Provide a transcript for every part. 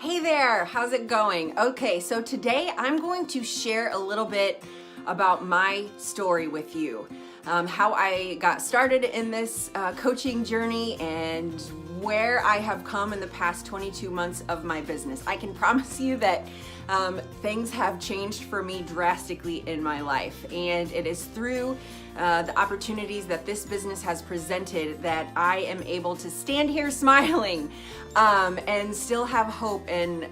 Hey there, how's it going? Okay, so today I'm going to share a little bit about my story with you. How I got started in this coaching journey and where I have come in the past 22 months of my business. I can promise you that things have changed for me drastically in my life, and it is through the opportunities that this business has presented that I am able to stand here smiling and still have hope and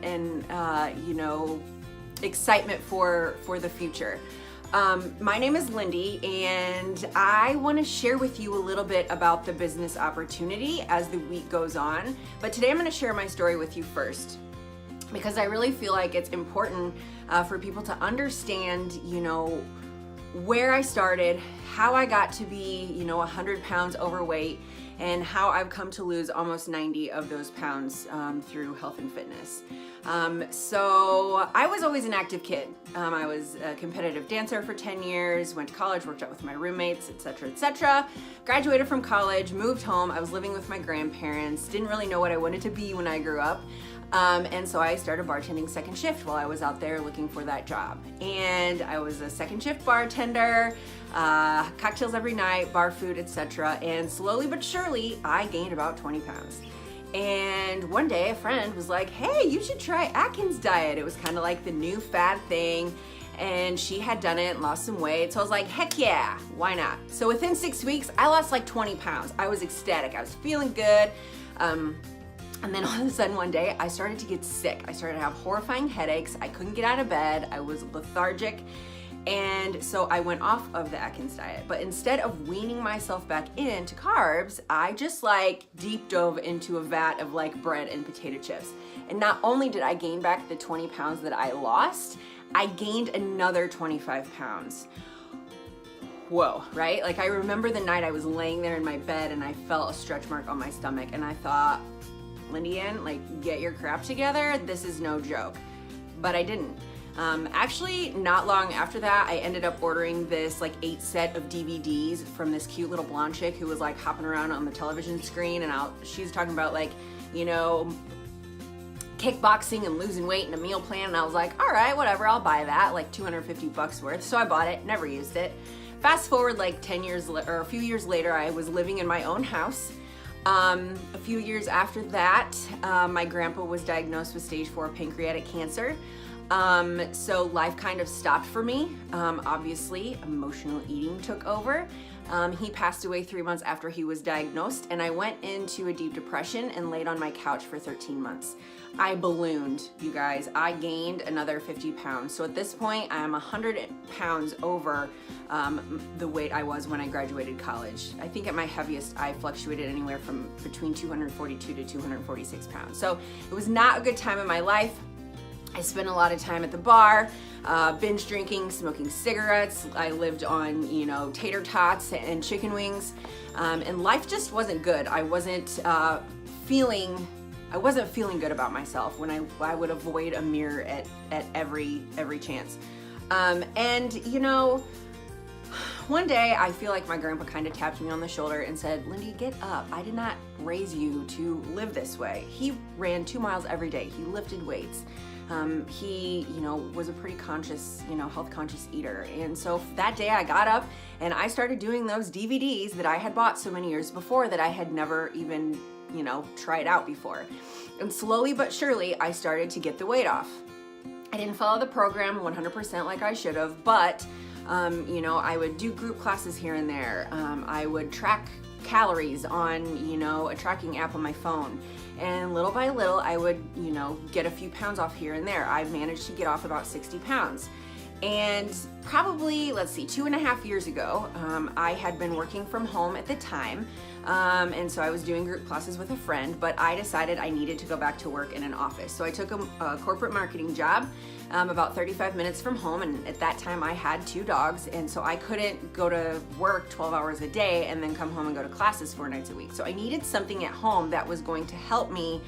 excitement for the future. My name is Lindy, and I want to share with you a little bit about the business opportunity as the week goes on. But today I'm going to share my story with you first, because I really feel like it's important for people to understand, where I started, how I got to be, 100 pounds overweight, and how I've come to lose almost 90 of those pounds through health and fitness. So I was always an active kid. I was a competitive dancer for 10 years, went to college, worked out with my roommates, etc., etc. Graduated from college, moved home. I was living with my grandparents, didn't really know what I wanted to be when I grew up. And so I started bartending second shift while I was out there looking for that job. And I was a second shift bartender, cocktails every night, bar food, etc. And slowly but surely, I gained about 20 pounds. And one day a friend was like, hey, you should try Atkins diet. It was kind of like the new fad thing. And she had done it and lost some weight. So I was like, heck yeah, why not? So within 6 weeks, I lost like 20 pounds. I was ecstatic. I was feeling good. And then all of a sudden one day I started to get sick. I started to have horrifying headaches. I couldn't get out of bed. I was lethargic. And so I went off of the Atkins diet. But instead of weaning myself back into carbs, I just deep dove into a vat of bread and potato chips. And not only did I gain back the 20 pounds that I lost, I gained another 25 pounds. Whoa, right? I remember the night I was laying there in my bed and I felt a stretch mark on my stomach, and I thought, Lindy Ann, get your crap together. This is no joke. But I didn't. Actually, not long after that, I ended up ordering this 8 set of DVDs from this cute little blonde chick who was hopping around on the television screen, and she's talking about kickboxing and losing weight and a meal plan, and I was like, all right, whatever, I'll buy that, $250 worth. So I bought it, never used it. Fast forward 10 years or a few years later, I was living in my own house. A few years after that, my grandpa was diagnosed with stage 4 pancreatic cancer. So life kind of stopped for me. Obviously, emotional eating took over. He passed away 3 months after he was diagnosed, and I went into a deep depression and laid on my couch for 13 months. I ballooned, you guys. I gained another 50 pounds. So at this point, I'm 100 pounds over the weight I was when I graduated college. I think at my heaviest, I fluctuated anywhere from between 242 to 246 pounds. So it was not a good time in my life. I spent a lot of time at the bar, binge drinking, smoking cigarettes. I lived on, tater tots and chicken wings, and life just wasn't good. I wasn't feeling good about myself when I would avoid a mirror at every chance. One day I feel like my grandpa kind of tapped me on the shoulder and said, Lindy, get up. I did not raise you to live this way. He ran 2 miles every day. He lifted weights. He, was a pretty conscious, health conscious eater. And so that day I got up and I started doing those DVDs that I had bought so many years before that I had never even, tried out before. And slowly but surely I started to get the weight off. I didn't follow the program 100% like I should have, but, I would do group classes here and there. I would track calories on, a tracking app on my phone. And little by little, I would, get a few pounds off here and there. I managed to get off about 60 pounds. And probably, 2.5 years ago, I had been working from home at the time. And so I was doing group classes with a friend, but I decided I needed to go back to work in an office. So I took a corporate marketing job about 35 minutes from home. And at that time I had 2 dogs. And so I couldn't go to work 12 hours a day and then come home and go to classes 4 nights a week. So I needed something at home that was going to help me,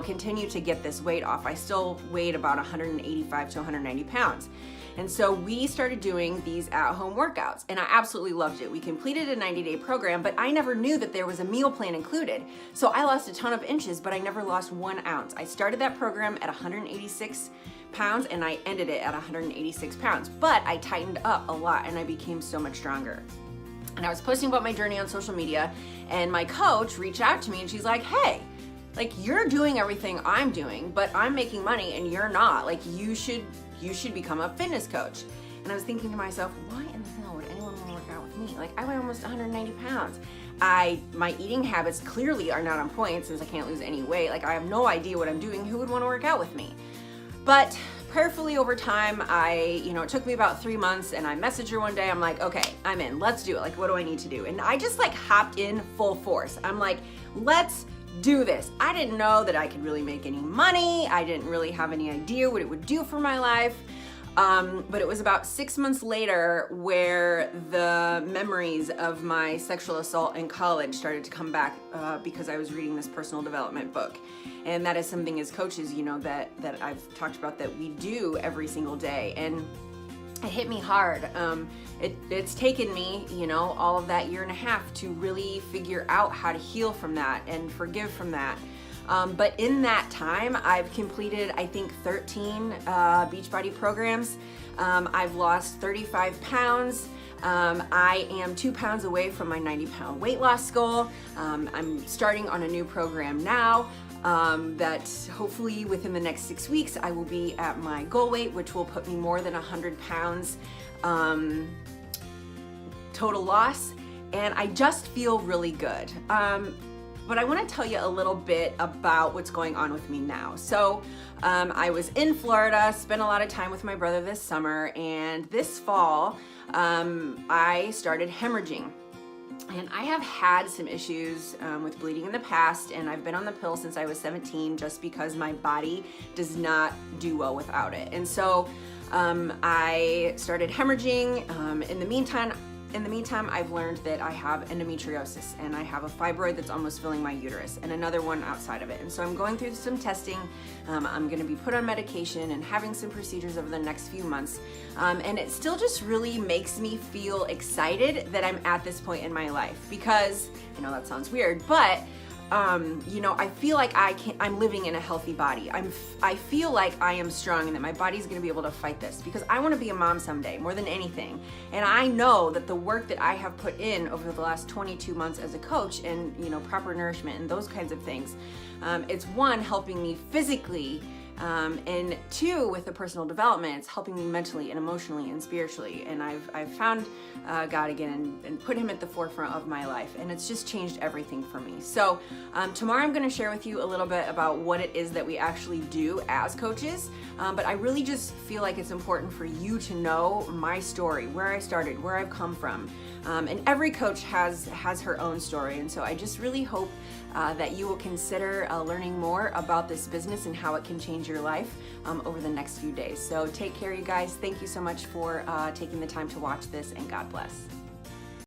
continue to get this weight off. I still weighed about 185 to 190 pounds. And so we started doing these at-home workouts, and I absolutely loved it. We completed a 90-day program, but I never knew that there was a meal plan included. So I lost a ton of inches, but I never lost 1 ounce. I started that program at 186 pounds and I ended it at 186 pounds, but I tightened up a lot and I became so much stronger. And I was posting about my journey on social media, and my coach reached out to me and she's like, hey, like, you're doing everything I'm doing, but I'm making money and you're not. Like, you should become a fitness coach. And I was thinking to myself, why in the hell would anyone want to work out with me? Like, I weigh almost 190 pounds. My eating habits clearly are not on point since I can't lose any weight. Like, I have no idea what I'm doing. Who would want to work out with me? But prayerfully over time, it took me about 3 months, and I messaged her one day. I'm like, okay, I'm in, let's do it. Like, what do I need to do? And I just like hopped in full force. I'm like, let's do this. I didn't know that I could really make any money. I didn't really have any idea what it would do for my life. But it was about 6 months later where the memories of my sexual assault in college started to come back because I was reading this personal development book. And that is something as coaches, that I've talked about that we do every single day. And it hit me hard. It's taken me, all of that 1.5 years to really figure out how to heal from that and forgive from that. But in that time, I've completed, I think, 13 Beachbody programs. I've lost 35 pounds. I am 2 pounds away from my 90-pound weight loss goal. I'm starting on a new program now that hopefully within the next 6 weeks, I will be at my goal weight, which will put me more than 100 pounds total loss. And I just feel really good. But I want to tell you a little bit about what's going on with me now. So I was in Florida, spent a lot of time with my brother this summer, and this fall I started hemorrhaging. And I have had some issues with bleeding in the past, and I've been on the pill since I was 17 just because my body does not do well without it. And so I started hemorrhaging. In the meantime, I've learned that I have endometriosis and I have a fibroid that's almost filling my uterus and another one outside of it. And so I'm going through some testing. I'm going to be put on medication and having some procedures over the next few months. And it still just really makes me feel excited that I'm at this point in my life because, I know that sounds weird, but I feel like I'm living in a healthy body. I feel like I am strong and that my body's gonna be able to fight this because I wanna be a mom someday more than anything. And I know that the work that I have put in over the last 22 months as a coach and, proper nourishment and those kinds of things, it's one, helping me physically, and two, with the personal development, it's helping me mentally and emotionally and spiritually. And I've found God again and put him at the forefront of my life. And it's just changed everything for me. So tomorrow I'm going to share with you a little bit about what it is that we actually do as coaches. But I really just feel like it's important for you to know my story, where I started, where I've come from. And every coach has her own story. And so I just really hope that you will consider learning more about this business and how it can change your life over the next few days. So take care, you guys. Thank you so much for taking the time to watch this, and God bless.